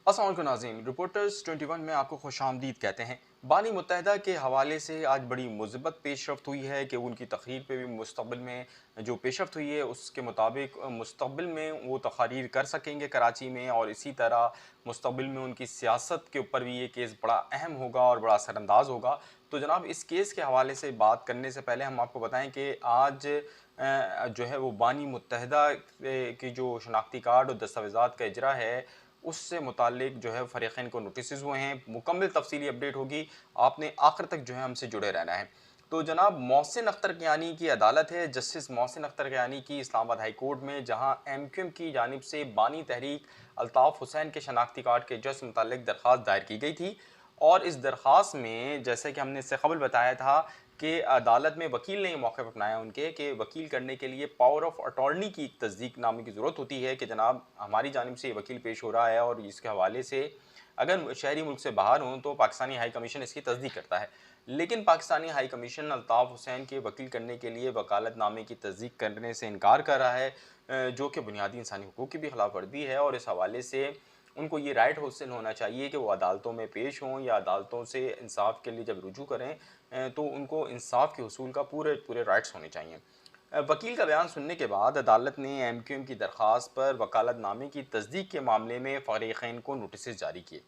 अस्सलाम वालेकुम नाज़रीन, रिपोर्टर्स 21 में आपको खुशामदीद कहते हैं। बानी मुत्तहिदा के हवाले से आज बड़ी मुस्बत पेशरफ्त हुई है कि उनकी तकरीर पे भी मुस्तक़बिल में जो पेशरफ्त हुई है उसके मुताबिक मुस्तक़बिल में वो तकारीर कर सकेंगे कराची में, और इसी तरह मुस्तक़बिल में उनकी सियासत के ऊपर भी ये केस बड़ा अहम होगा और बड़ा असरअंदाज होगा। तो जनाब, इस केस के हवाले से बात करने से पहले हम आपको बताएं कि आज जो है वो बानी मुत्तहिदा की जो शनाख्ती कार्ड और दस्तावेज़ात का इजरा है उससे मुतालिक जो है फ़रीक़ैन को नोटिसेस हुए हैं। मुकम्मल तफ़सीली अपडेट होगी, आपने आखिर तक जो है हमसे जुड़े रहना है। तो जनाब, मोहसिन अख्तर कियानी की अदालत है, जस्टिस मोहसिन अख्तर कियानी की इस्लामाबाद हाई कोर्ट में, जहां एमक्यूएम की जानिब से बानी तहरीक अल्ताफ़ हुसैन के शनाख्ती कार्ड के इजरा से मुतालिक दरख्वास्त दायर की गई थी। और इस दरख्वास्त में जैसे कि हमने इससे कबल बताया था कि अदालत में वकील ने मौक़िफ़ अपनाया उनके कि वकील करने के लिए पावर ऑफ अटॉर्नी की तस्दीक नामे की ज़रूरत होती है कि जनाब हमारी जानिब से ये वकील पेश हो रहा है, और इसके हवाले से अगर शहरी मुल्क से बाहर हों तो पाकिस्तानी हाई कमीशन इसकी तस्दीक करता है। लेकिन पाकिस्तानी हाई कमीशन अल्ताफ़ हुसैन के वकील करने के लिए वकालतनामे की तस्दीक करने से इनकार कर रहा है, जो कि बुनियादी इंसानी हुकूक़ की भी खिलाफ वर्जी है। और इस हवाले से उनको ये राइट हासिल होना चाहिए कि वो अदालतों में पेश हों या अदालतों से इंसाफ के लिए जब रुजू करें तो उनको इंसाफ के हसूल का पूरे पूरे राइट्स होने चाहिए। वकील का बयान सुनने के बाद अदालत ने एमक्यूएम की दरख्वास्त पर वकालतनामे की तस्दीक के मामले में फ़रीक़ैन को नोटिस जारी किए।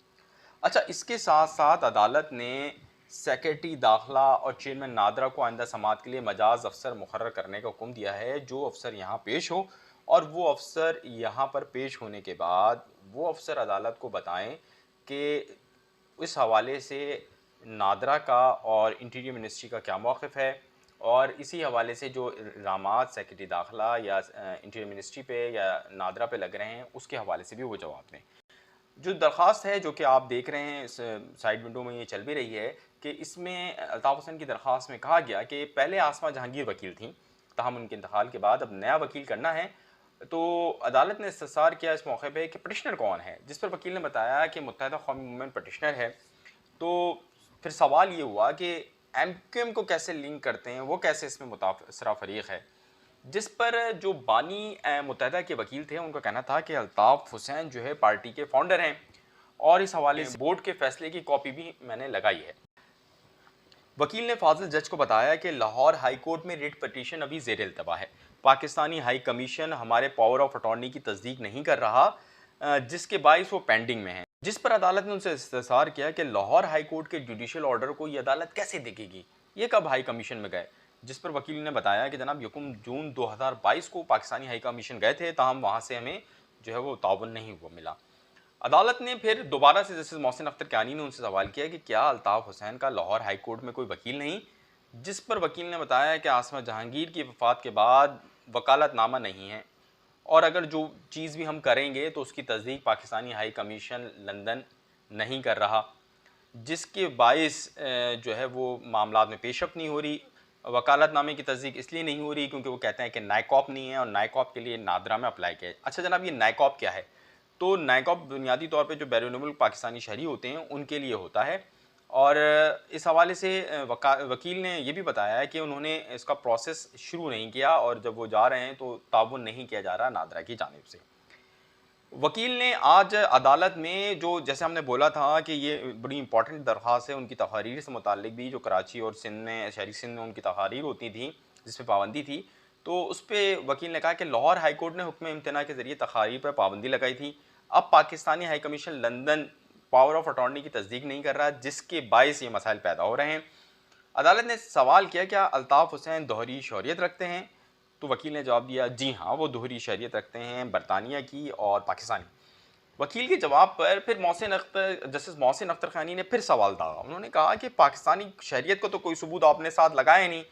अच्छा, इसके साथ साथ अदालत ने सेक्रेटरी दाखिला और चेयरमैन नादरा को आइंदा समात के लिए मजाज अफसर मुकर्रर करने का हुक्म दिया है, जो अफसर यहाँ पेश हो, और वो अफसर यहाँ पर पेश होने के बाद वो अफसर अदालत को बताएं कि इस हवाले से नादरा का और इंटीरियर मिनिस्ट्री का क्या मौक़िफ़ है, और इसी हवाले से जो इल्ज़ामात सेक्रेटरी दाखिला या इंटीरियर मिनिस्ट्री पे या नादरा पे लग रहे हैं उसके हवाले से भी वो जवाब दें। जो दरख्वास्त है, जो कि आप देख रहे हैं इस साइड विंडो में ये चल भी रही है, कि इसमें अल्ताफ़ हुसैन की दरख्वास्त में कहा गया कि पहले आसमा जहांगीर वकील थीं, ताहम उनके इंतकाल के बाद अब नया वकील करना है। तो अदालत ने इस्तफ़सार किया इस मौके पे कि पटिशनर कौन है, जिस पर वकील ने बताया कि मुत्तहिदा कौमी मूवमेंट पटिशनर है। तो फिर सवाल ये हुआ कि एमक्यूएम को कैसे लिंक करते हैं, वो कैसे इसमें मुतासरा फ़रीक है, जिस पर जो बानी मुत्तहिदा के वकील थे उनका कहना था कि अल्ताफ़ हुसैन जो है पार्टी के फाउंडर हैं, और इस हवाले से बोर्ड के फैसले की कॉपी भी मैंने लगाई है। वकील ने फाजिल जज को बताया कि लाहौर हाई कोर्ट में रिट पटिशन अभी ज़ेर इल्तवा है। पाकिस्तानी हाई कमीशन हमारे पावर ऑफ अटॉर्नी की तस्दीक नहीं कर रहा, जिसके बाइस वो पेंडिंग में है। जिस पर अदालत ने उनसे इस्तफसार किया कि लाहौर हाई कोर्ट के जुडिशल ऑर्डर को ये अदालत कैसे देखेगी, ये कब हाई कमीशन में गए। जिस पर वकील ने बताया कि जनाब यकुम जून 2022 को पाकिस्तानी हाई कमीशन गए थे, ताहम वहाँ से हमें जो है वो ताउन नहीं हुआ मिला। अदालत ने फिर दोबारा से जस्टिस मोहसिन अख्तर कियानी ने उनसे सवाल किया कि क्या अल्ताफ़ हुसैन का लाहौर हाई कोर्ट में कोई वकील नहीं, जिस पर वकील ने बताया कि आसमा जहांगीर की वफ़ात के बाद वकालतनामा नहीं है, और अगर जो चीज़ भी हम करेंगे तो उसकी तस्दीक पाकिस्तानी हाई कमीशन लंदन नहीं कर रहा, जिसके बाइस जो है वो मामलात में पेशरफ़्त नहीं हो रही। वकालतनामे की तस्दीक इसलिए नहीं हो रही क्योंकि वो कहते हैं कि नाइकॉप नहीं है, और नाइकॉप के लिए नादरा में अप्लाई किया है। अच्छा जनाब, ये नाइकॉप क्या है? तो नाइकॉप बुनियादी तौर पे जो बैरून-मुल्क पाकिस्तानी शहरी होते हैं उनके लिए होता है। और इस हवाले से वकील ने ये भी बताया है कि उन्होंने इसका प्रोसेस शुरू नहीं किया, और जब वो जा रहे हैं तो ताउन नहीं किया जा रहा नादरा की जानिब से। वकील ने आज अदालत में जो जैसे हमने बोला था कि ये बड़ी इंपॉर्टेंट दरख्वास्त है, उनकी तकारीर से मुतालिक भी, जो कराची और सिंध में शहरी सिंध में उनकी तकारीर होती थी जिस पे पाबंदी थी, तो उस पर वकील ने कहा कि लाहौर हाई कोर्ट ने हुक्म इम्तना के ज़रिए तकारीर पर पाबंदी लगाई थी। अब Pakistani high commission London power of attorney की तस्दीक नहीं कर रहा, जिसके बायस ये मसाइल पैदा हो रहे हैं। अदालत ने सवाल किया, क्या अल्ताफ़ हुसैन दोहरी शौरियत रखते हैं? तो वकील ने जवाब दिया, जी हाँ, वो दोहरी शरीयत रखते हैं, बरतानिया की और पाकिस्तानी। वकील के जवाब पर फिर जस्टिस मोहसिन अख्तर खानी ने फिर सवाल दागा। उन्होंने कहा कि पाकिस्तानी शरीयत को तो कोई सबूत आपने साथ लगाया नहीं,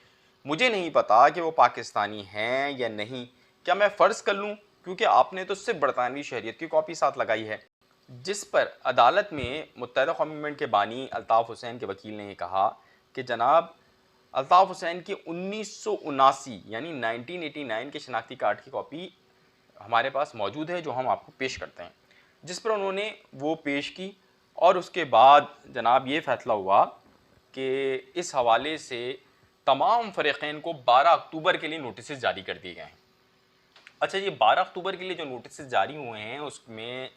मुझे नहीं पता कि वो पाकिस्तानी हैं या नहीं, क्या मैं फ़र्ज़ कर लूँ, क्योंकि आपने तो सिर्फ बरतानवी शरीयत की कॉपी साथ लगाई है। जिस पर अदालत में मुत्तहिदा कौमी मूवमेंट के बानी अल्ताफ़ हुसैन के वकील ने ये कहा कि जनाब अल्ताफ़ हुसैन की 1979 यानी 1989 के शनाख्ती कार्ड की कॉपी हमारे पास मौजूद है, जो हम आपको पेश करते हैं। जिस पर उन्होंने वो पेश की, और उसके बाद जनाब ये फ़ैसला हुआ कि इस हवाले से तमाम फ़रीक़ैन को 12 अक्टूबर के लिए नोटिस जारी कर दिए गए हैं। अच्छा, ये 12 अक्टूबर के लिए जो नोटिस जारी हुए हैं उसमें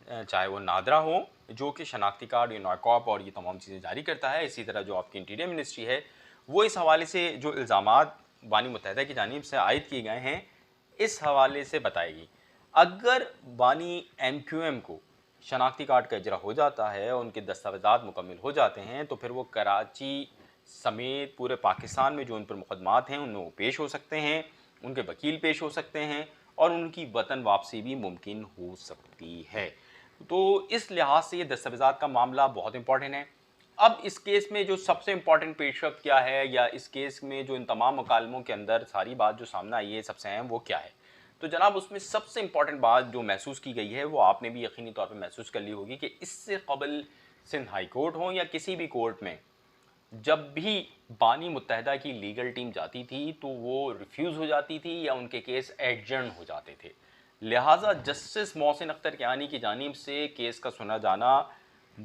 चाहे वो नादरा हो जो कि शनाख्ती कार्ड, ये नॉकॉप और ये तमाम चीज़ें जारी करता है। इसी तरह जो आपकी इंटीरियर मिनिस्ट्री है वो इस हवाले से जो इल्ज़ामात बानी मुत्तहिदा की जानिब से आयद किए गए हैं इस हवाले से बताएगी। अगर बानी एमक्यूएम को शनाख्ती कार्ड का इजरा हो जाता है और उनके दस्तावेज़ात मुकम्मल हो जाते हैं तो फिर वो कराची समेत पूरे पाकिस्तान में जो उन पर मुकदमात हैं उनमें वो पेश हो सकते हैं, उनके वकील पेश हो सकते हैं और उनकी वतन वापसी भी मुमकिन हो सकती है। तो इस लिहाज से ये दस्तावेज़ात का मामला बहुत इंपॉर्टेंट है। अब इस केस में जो सबसे इम्पॉर्टेंट पेशरफ्त क्या है, या इस केस में जो इन तमाम मुकालमों के अंदर सारी बात जो सामने आई है सबसे अहम वो क्या है? तो जनाब उसमें सबसे इम्पॉर्टेंट बात जो महसूस की गई है वो आपने भी यकीनी तौर पे महसूस कर ली होगी कि इससे कबल सिंध हाई कोर्ट हो या किसी भी कोर्ट में जब भी बानी मुत्तहिदा की लीगल टीम जाती थी तो वो रिफ्यूज़ हो जाती थी या उनके केस एडजर्न हो जाते थे। लिहाजा जस्टिस मोहसिन अख्तर कियानी की जानिब से केस का सुना जाना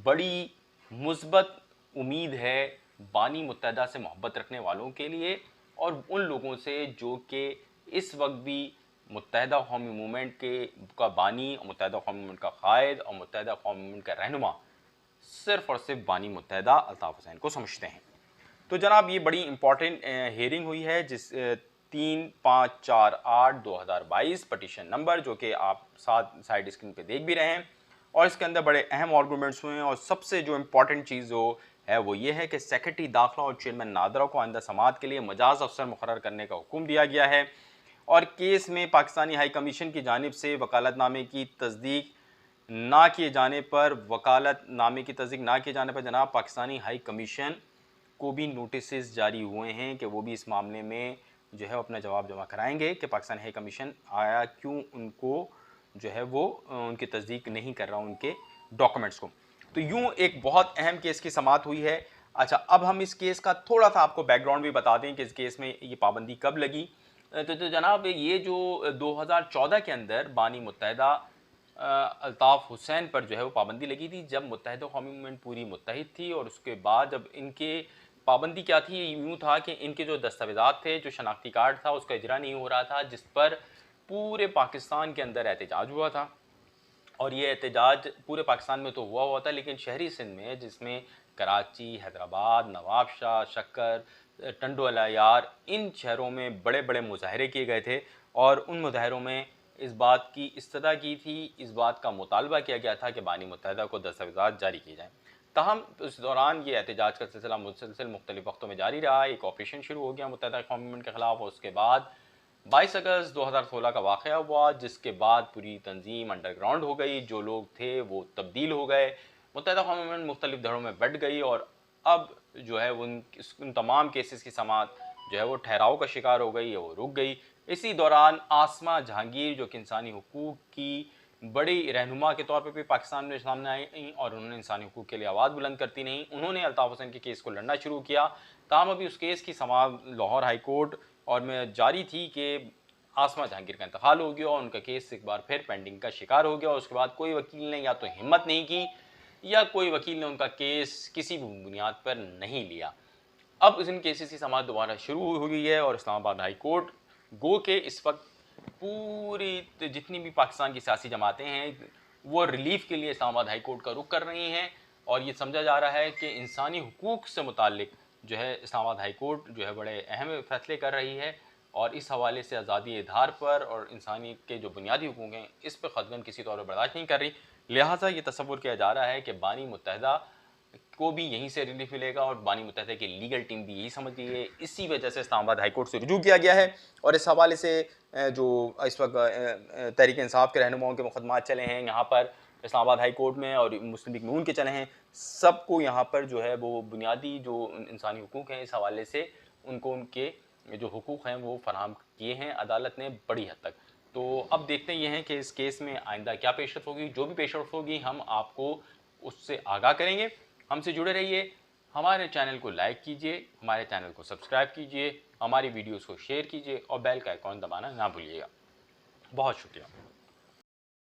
बड़ी मुस्बत उम्मीद है बानी मुत्तहिदा से मोहब्बत रखने वालों के लिए और उन लोगों से जो कि इस वक्त भी मुत्तहिदा कौमी मूवमेंट के का बानी, मुत्तहिदा कौमी मूवमेंट का कायद और मुत्तहिदा कौमी मूवमेंट का रहनुमा सिर्फ़ और सिर्फ बानी मुत्तहिदा अल्ताफ़ हुसैन को समझते हैं। तो जनाब ये बड़ी इंपॉर्टेंट हियरिंग हुई है जिस 3-5-4-8-2022 पटिशन नंबर जो कि आप साथ साइड स्क्रीन पे देख भी रहे हैं, और इसके अंदर बड़े अहम आर्गूमेंट्स हुए हैं और सबसे जो इम्पॉर्टेंट चीज़ जो है वो ये है कि सेक्रेटरी दाखिला और चेयरमैन नादरा को आइंदा समात के लिए मजाज अफसर मुकर्रर करने का हुक्म दिया गया है और केस में पाकिस्तानी हाई कमीशन की जानिब से वकालतनामे की तस्दीक ना किए जाने पर जनाब पाकिस्तानी हाई कमीशन को भी नोटिस जारी हुए हैं कि वो भी इस मामले में जो है अपना जवाब जमा कराएंगे कि पाकिस्तान हाई कमीशन आया क्यों उनको जो है वो उनकी तस्दीक नहीं कर रहा उनके डॉक्यूमेंट्स को। तो यूं एक बहुत अहम केस की समात हुई है। अच्छा, अब हम इस केस का थोड़ा सा आपको बैकग्राउंड भी बता दें कि इस केस में ये पाबंदी कब लगी। तो जनाब ये जो 2014 के अंदर बानी मुत्तहिदा अल्ताफ़ हुसैन पर जो है वो पाबंदी लगी थी जब मुत्तहिदा कौमी मूवमेंट पूरी मुत्तहिद थी, और उसके बाद जब इनके पाबंदी क्या थी, यूँ था कि इनके जो दस्तावेज़ात थे, जो शनाख्ती कार्ड था उसका इजरा नहीं हो रहा था, जिस पर पूरे पाकिस्तान के अंदर एहतजाज हुआ था। और ये एहतजाज पूरे पाकिस्तान में तो हुआ था, लेकिन शहरी सिंध में जिसमें कराची, हैदराबाद, नवाबशाह, शक्कर, टंडोलायार, इन शहरों में बड़े बड़े मुजाहरे किए गए थे और उन मुजाहरों में इस बात की इस्तदा की थी, इस बात का मुतालबा किया गया था कि बानी मुत्तहिदा को दस्तावेज़ात जारी किए जाएँ। ताहम उस दौरान ये एहतजाज का सिलसिला मुसलसल मुख्तलिफ वक्तों में जारी रहा। एक ऑपरेशन शुरू हो गया मुत्तहिदा कौमी मूवमेंट के ख़िलाफ़ और उसके बाद 22 अगस्त 2016 का वाक़या हुआ, जिसके बाद पूरी तंजीम अंडरग्राउंड हो गई, जो लोग थे वो तब्दील हो गए, मुत्तहिदा कौमी मूवमेंट मुख्तलिफ धड़ों में बँट गई और अब जो है उन तमाम केसेस की समात जो है वो ठहराव का शिकार हो गई, वो रुक गई। इसी दौरान आसमा जहांगीर जो कि इंसानी हुकूक़ की बड़ी रहनुमा के तौर पे भी पाकिस्तान में सामने आई और उन्होंने इंसानी हुकूक़ के लिए आवाज़ बुलंद करती नहीं, उन्होंने अल्ताफ़ हुसैन के केस को लड़ना शुरू किया। ताहम अभी उस केस की समात लाहौर हाई कोर्ट और में जारी थी कि आसमा जहांगीर का इंतकाल हो गया और उनका केस एक बार फिर पेंडिंग का शिकार हो गया और उसके बाद कोई वकील ने या तो हिम्मत नहीं की या कोई वकील ने उनका केस किसी भी बुनियाद पर नहीं लिया। अब इन केसेस की समाअत दोबारा शुरू हो गई है और इस्लामाबाद हाई कोर्ट गो के इस वक्त पूरी जितनी भी पाकिस्तान की सियासी जमातें हैं वो रिलीफ के लिए इस्लामाबाद हाई कोर्ट का रुख कर रही हैं और ये समझा जा रहा है कि इंसानी हुकूक से मुताल्लिक जो है इस्लामाबाद हाई कोर्ट जो है बड़े अहम फैसले कर रही है और इस हवाले से आज़ादी इज़हार पर और इंसानी के जो बुनियादी हुकूक हैं इस पर ख़तगन किसी तौर पर बर्दाश्त नहीं कर रही। लिहाजा ये तसव्वुर किया जा रहा है कि बानी मुत्तहिदा को भी यहीं से रिलीफ मिलेगा और बानी मुत्तहिदा की लीगल टीम भी यही समझ रही है। इसी वजह से इस्लामाबाद हाई कोर्ट से रुजू किया गया है और इस हवाले से जो इस वक्त तहरीक इंसाफ के रहनुमाओं के मुकदमात चले हैं यहाँ पर इस्लामाबाद हाई कोर्ट में और मुस्लिम लीग नून के चले हैं, सबको यहाँ पर जो है वो बुनियादी जो इंसानी हुकूक हैं इस हवाले से उनको उनके जो हुकूक हैं वो फराहम किए हैं अदालत ने बड़ी हद तक। तो अब देखते ये हैं कि इस केस में आइंदा क्या पेशरफ होगी। जो भी पेशरफ होगी हम आपको उससे आगाह करेंगे। हमसे जुड़े रहिए, हमारे चैनल को लाइक कीजिए, हमारे चैनल को सब्सक्राइब कीजिए, हमारी वीडियोस को शेयर कीजिए और बेल का आइकॉन दबाना ना भूलिएगा। बहुत शुक्रिया।